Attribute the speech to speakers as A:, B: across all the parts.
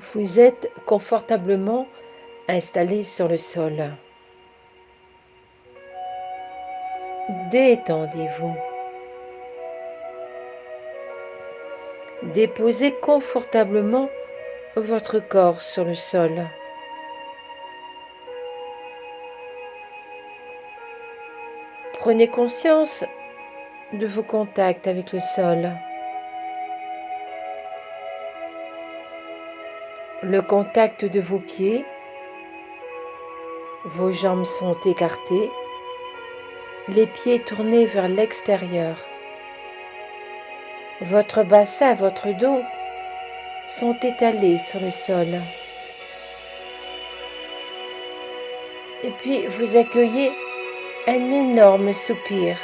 A: Vous êtes confortablement installé sur le sol. Détendez-vous. Déposez confortablement votre corps sur le sol. Prenez conscience de vos contacts avec le sol. Le contact de vos pieds, vos jambes sont écartées, les pieds tournés vers l'extérieur. Votre bassin, votre dos sont étalés sur le sol. Et puis vous accueillez un énorme soupir.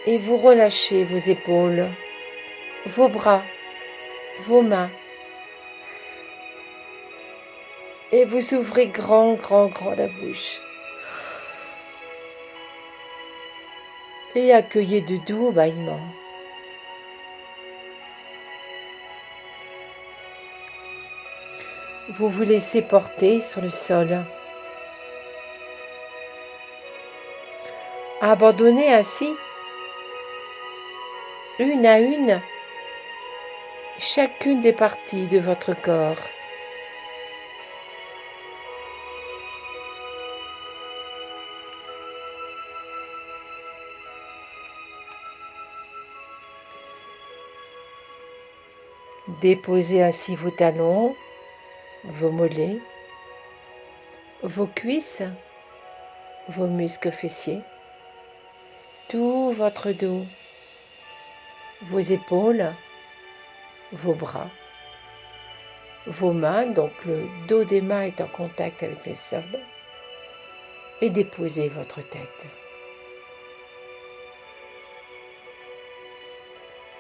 A: Et vous relâchez vos épaules, vos bras, vos mains. Et vous ouvrez grand la bouche. Et accueillez de doux bâillements. Vous vous laissez porter sur le sol. Abandonnez ainsi, une à une, chacune des parties de votre corps. Déposez ainsi vos talons, vos mollets, vos cuisses, vos muscles fessiers, tout votre dos, vos épaules, vos bras, vos mains, donc le dos des mains est en contact avec le sol, et déposez votre tête.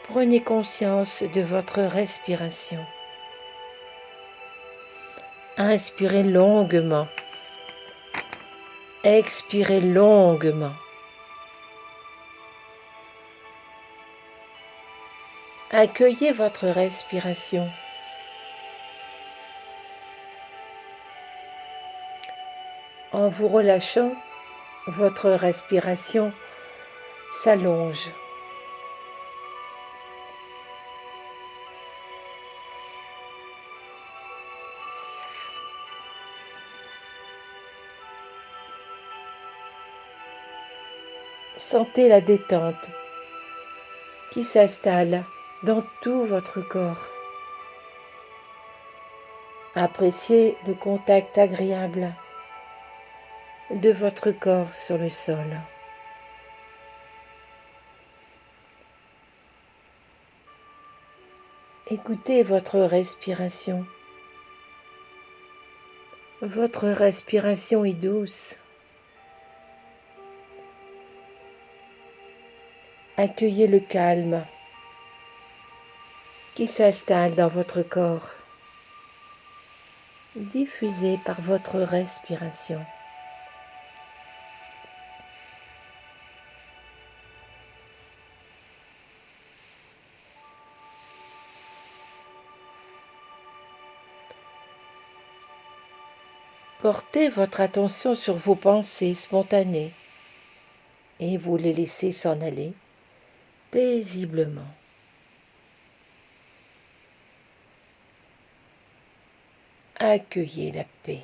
A: Prenez conscience de votre respiration. Inspirez longuement. Expirez longuement. Accueillez votre respiration. En vous relâchant, votre respiration s'allonge. Sentez la détente qui s'installe dans tout votre corps. Appréciez le contact agréable de votre corps sur le sol. Écoutez votre respiration. Votre respiration est douce. Accueillez le calme qui s'installe dans votre corps, diffusé par votre respiration. Portez votre attention sur vos pensées spontanées et vous les laissez s'en aller paisiblement. Accueillez la paix.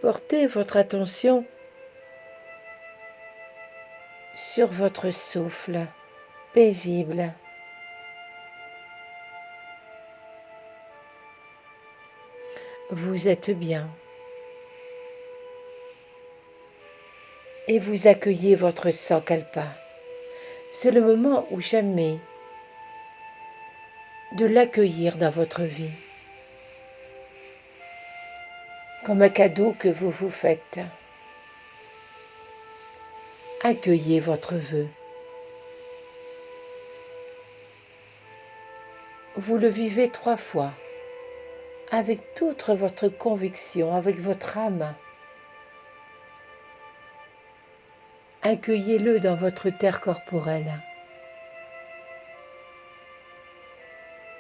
A: Portez votre attention sur votre souffle paisible. Vous êtes bien. Et vous accueillez votre sankalpa. C'est le moment ou jamais de l'accueillir dans votre vie, comme un cadeau que vous vous faites. Accueillez votre vœu. Vous le vivez 3 fois, avec toute votre conviction, avec votre âme. Accueillez-le dans votre terre corporelle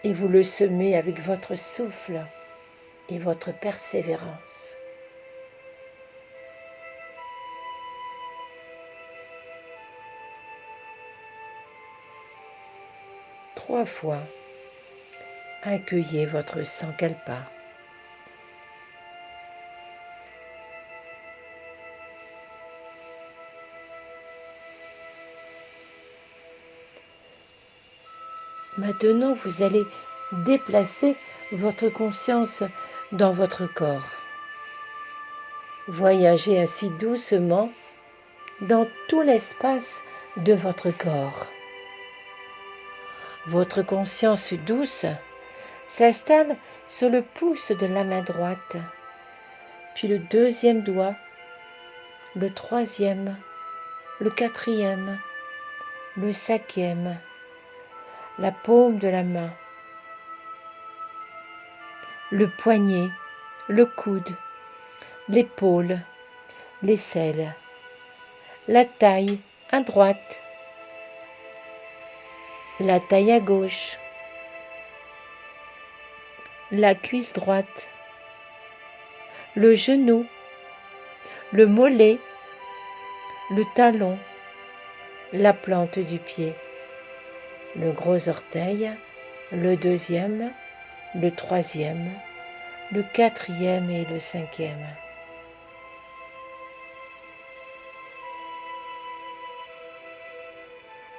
A: et vous le semez avec votre souffle et votre persévérance. Trois fois, accueillez votre Sankalpa. Maintenant, vous allez déplacer votre conscience dans votre corps. Voyagez ainsi doucement dans tout l'espace de votre corps. Votre conscience douce s'installe sur le pouce de la main droite, puis le deuxième doigt, le troisième, le quatrième, le cinquième, la paume de la main, le poignet, le coude, l'épaule, l'aisselle, la taille à droite, la taille à gauche, la cuisse droite, le genou, le mollet, le talon, la plante du pied, le gros orteil, le deuxième, le troisième, le quatrième et le cinquième.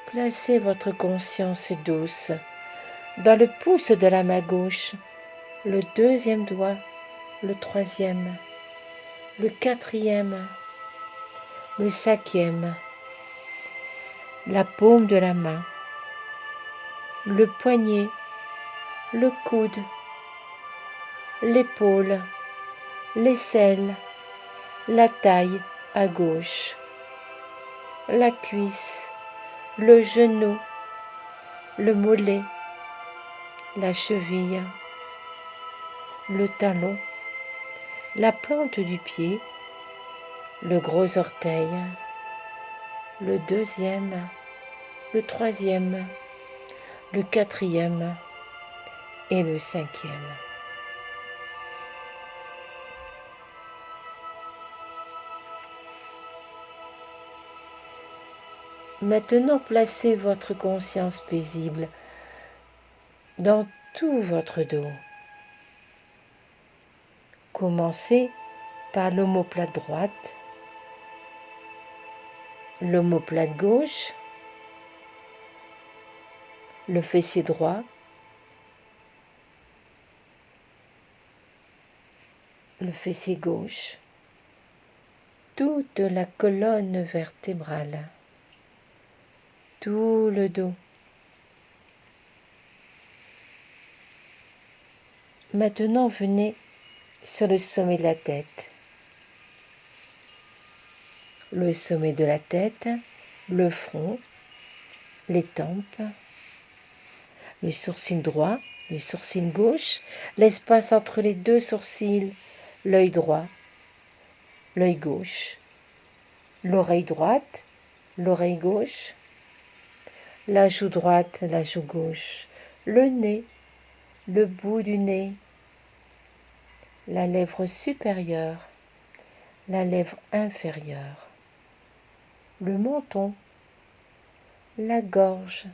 A: Placez votre conscience douce dans le pouce de la main gauche, le deuxième doigt, le troisième, le quatrième, le cinquième, la paume de la main, le poignet, le coude, l'épaule, l'aisselle, la taille à gauche, la cuisse, le genou, le mollet, la cheville, le talon, la plante du pied, le gros orteil, le deuxième, le troisième, le quatrième et le cinquième. Maintenant, placez votre conscience paisible dans tout votre dos. Commencez par l'omoplate droite, l'omoplate gauche, le fessier droit, le fessier gauche, toute la colonne vertébrale, tout le dos. Maintenant, venez sur le sommet de la tête. Le sommet de la tête, le front, les tempes, le sourcil droit, le sourcil gauche, l'espace entre les deux sourcils, l'œil droit, l'œil gauche, l'oreille droite, l'oreille gauche, la joue droite, la joue gauche, le nez, le bout du nez, la lèvre supérieure, la lèvre inférieure, le menton, la gorge,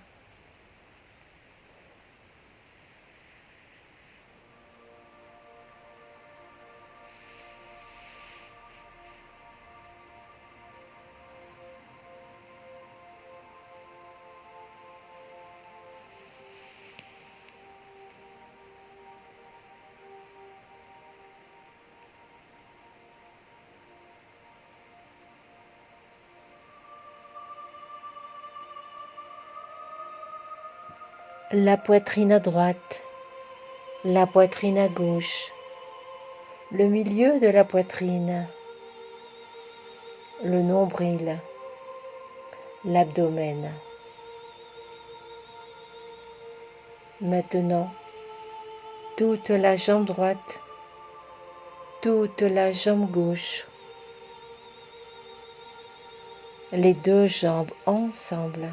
A: la poitrine à droite, la poitrine à gauche, le milieu de la poitrine, le nombril, l'abdomen. Maintenant, toute la jambe droite, toute la jambe gauche, les deux jambes ensemble,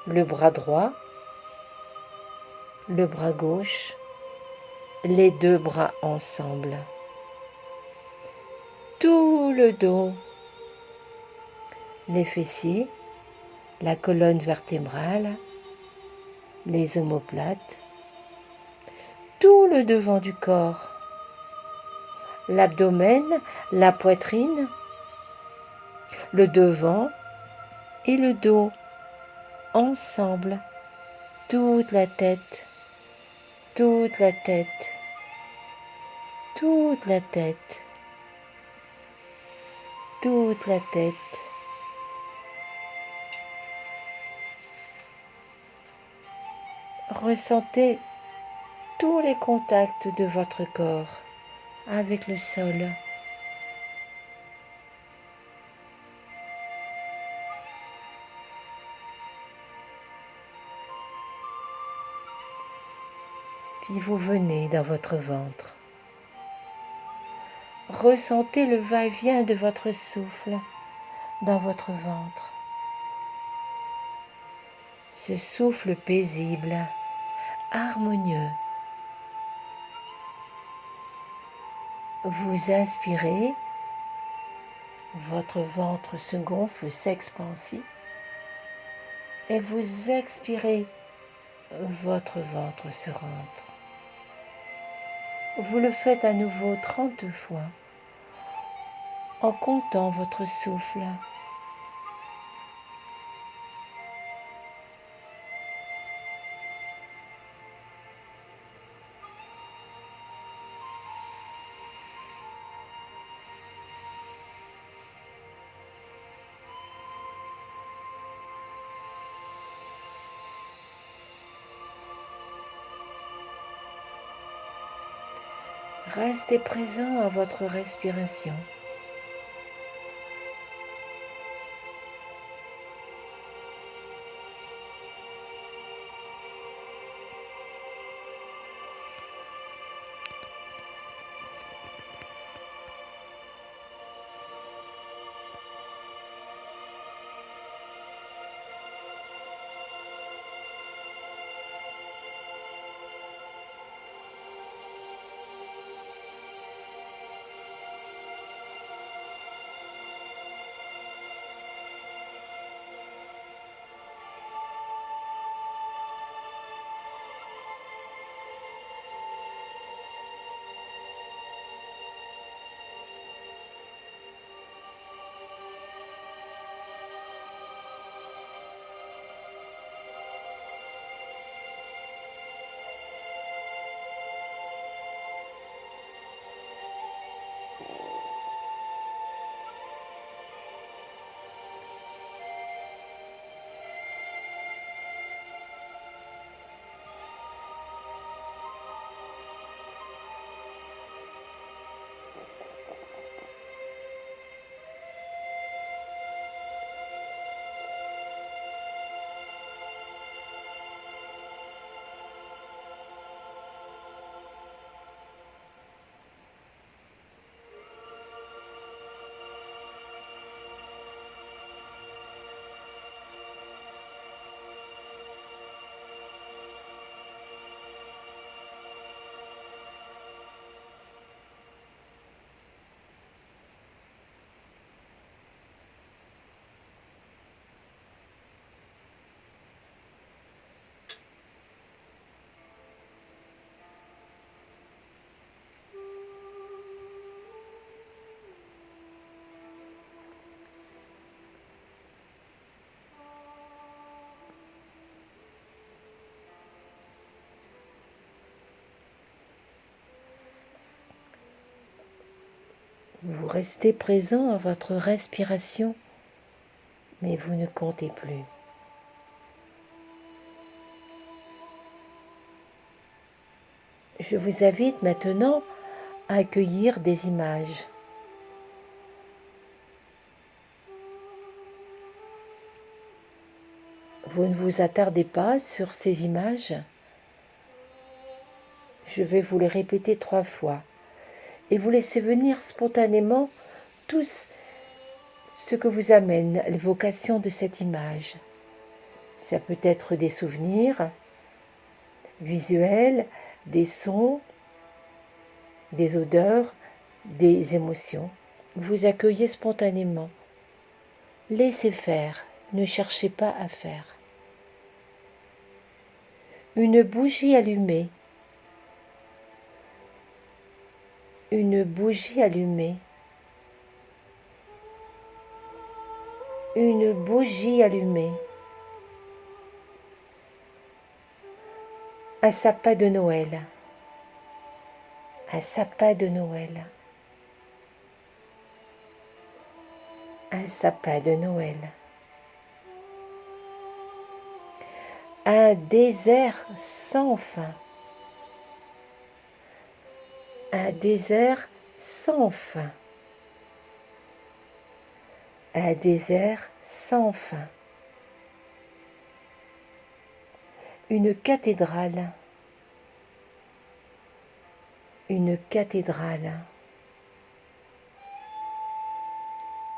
A: le bras droit, le bras gauche, les deux bras ensemble, tout le dos, les fessiers, la colonne vertébrale, les omoplates, tout le devant du corps, l'abdomen, la poitrine, le devant et le dos ensemble, toute la tête, toute la tête, toute la tête, toute la tête. Ressentez tous les contacts de votre corps avec le sol. Puis vous venez dans votre ventre. Ressentez le va-et-vient de votre souffle dans votre ventre. Ce souffle paisible, harmonieux. Vous inspirez, votre ventre se gonfle, s'expansit. Et vous expirez, votre ventre se rentre. Vous le faites à nouveau 32 fois en comptant votre souffle. Restez présent à votre respiration. Vous restez présent à votre respiration, mais vous ne comptez plus. Je vous invite maintenant à accueillir des images. Vous ne vous attardez pas sur ces images. Je vais vous les répéter 3 fois et vous laissez venir spontanément tout ce que vous amène l'évocation de cette image. Ça peut être des souvenirs visuels, des sons, des odeurs, des émotions. Vous accueillez spontanément. Laissez faire, ne cherchez pas à faire. Une bougie allumée. Une bougie allumée. Une bougie allumée. Un sapin de Noël. Un sapin de Noël. Un sapin de Noël. Un désert sans fin. Un désert sans fin. Un désert sans fin. Une cathédrale. Une cathédrale.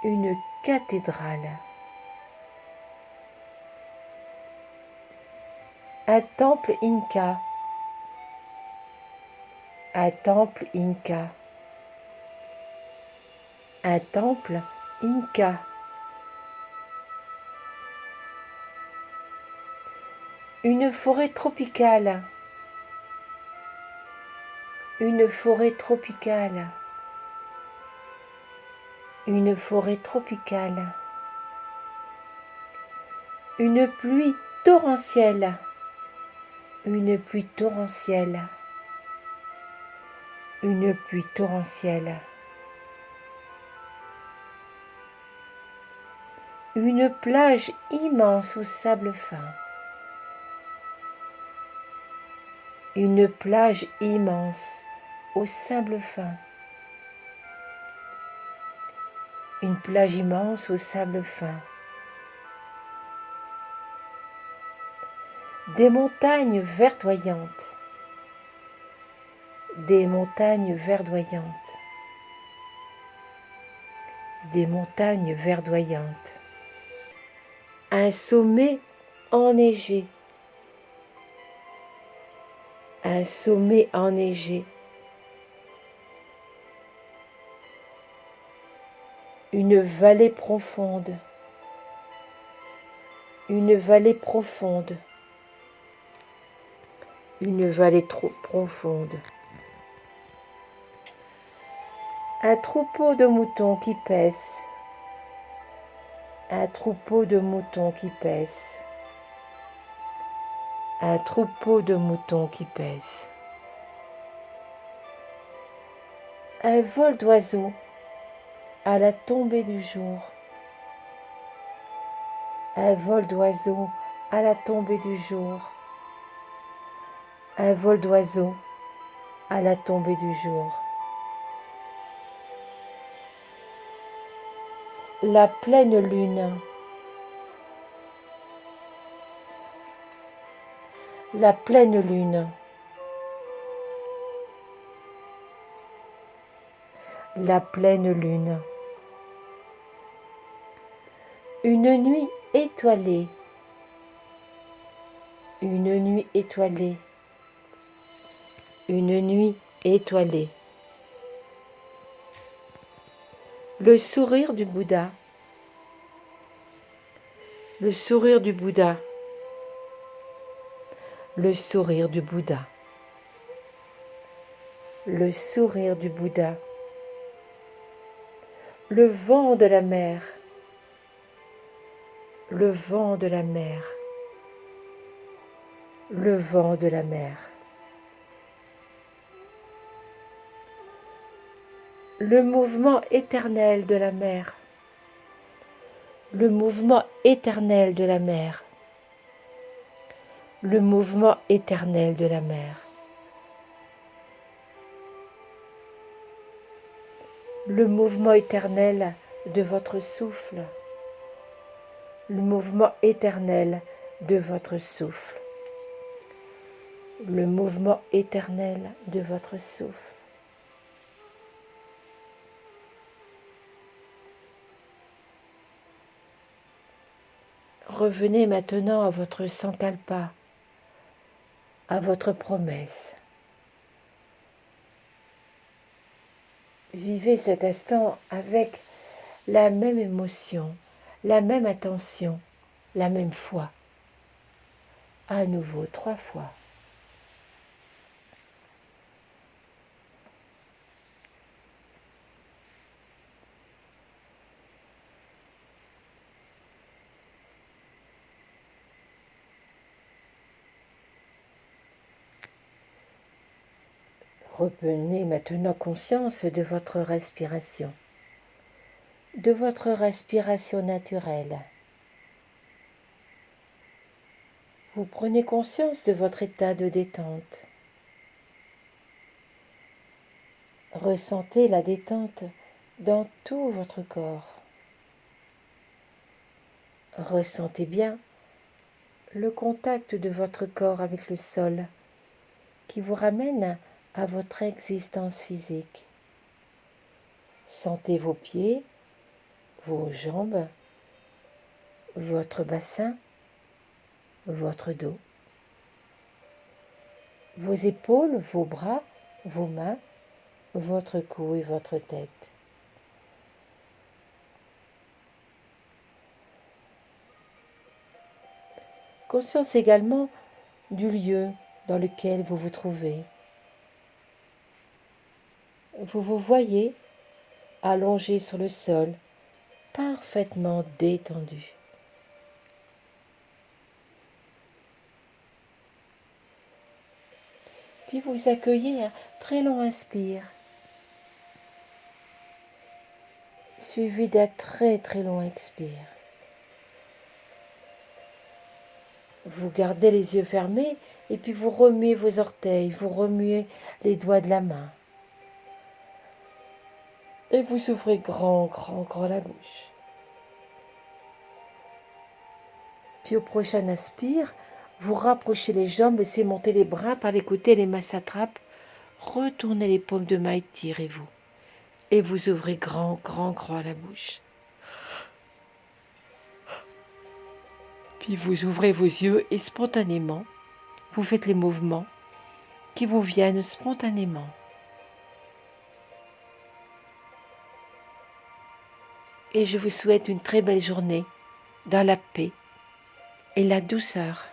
A: Une cathédrale. Un temple inca. Un temple inca. Un temple inca. Une forêt tropicale. Une forêt tropicale. Une forêt tropicale. Une pluie torrentielle. Une pluie torrentielle. Une pluie torrentielle. Une plage immense au sable fin. Une plage immense au sable fin. Une plage immense au sable fin. Des montagnes verdoyantes. Des montagnes verdoyantes. Des montagnes verdoyantes. Un sommet enneigé. Un sommet enneigé. Une vallée profonde. Une vallée profonde. Une vallée trop profonde. Un troupeau de moutons qui paissent. Un troupeau de moutons qui paissent. Un troupeau de moutons qui paissent. Un vol d'oiseaux à la tombée du jour. Un vol d'oiseaux à la tombée du jour. Un vol d'oiseaux à la tombée du jour. La pleine lune. La pleine lune. La pleine lune. Une nuit étoilée. Une nuit étoilée. Une nuit étoilée. Le sourire du Bouddha. Le sourire du Bouddha. Le sourire du Bouddha. Le sourire du Bouddha. Le vent de la mer. Le vent de la mer. Le vent de la mer. Le mouvement éternel de la mer. Le mouvement éternel de la mer. Le mouvement éternel de la mer. Le mouvement éternel de votre souffle. Le mouvement éternel de votre souffle. Le mouvement éternel de votre souffle. Revenez maintenant à votre sankalpa, à votre promesse. Vivez cet instant avec la même émotion, la même attention, la même foi. À nouveau, 3 fois. Reprenez maintenant conscience de votre respiration naturelle. Vous prenez conscience de votre état de détente. Ressentez la détente dans tout votre corps. Ressentez bien le contact de votre corps avec le sol qui vous ramène à votre existence physique. Sentez vos pieds, vos jambes, votre bassin, votre dos, vos épaules, vos bras, vos mains, votre cou et votre tête. Conscience également du lieu dans lequel vous vous trouvez. Vous vous voyez allongé sur le sol, parfaitement détendu. Puis vous accueillez un très long inspire, suivi d'un très très long expire. Vous gardez les yeux fermés et puis vous remuez vos orteils, vous remuez les doigts de la main. Et vous ouvrez grand, grand, grand la bouche. Puis au prochain inspire, vous rapprochez les jambes, laissez monter les bras par les côtés, les mains s'attrapent. Retournez les paumes de main, étirez-vous. Et vous ouvrez grand, grand, grand la bouche. Puis vous ouvrez vos yeux et spontanément, vous faites les mouvements qui vous viennent spontanément. Et je vous souhaite une très belle journée dans la paix et la douceur.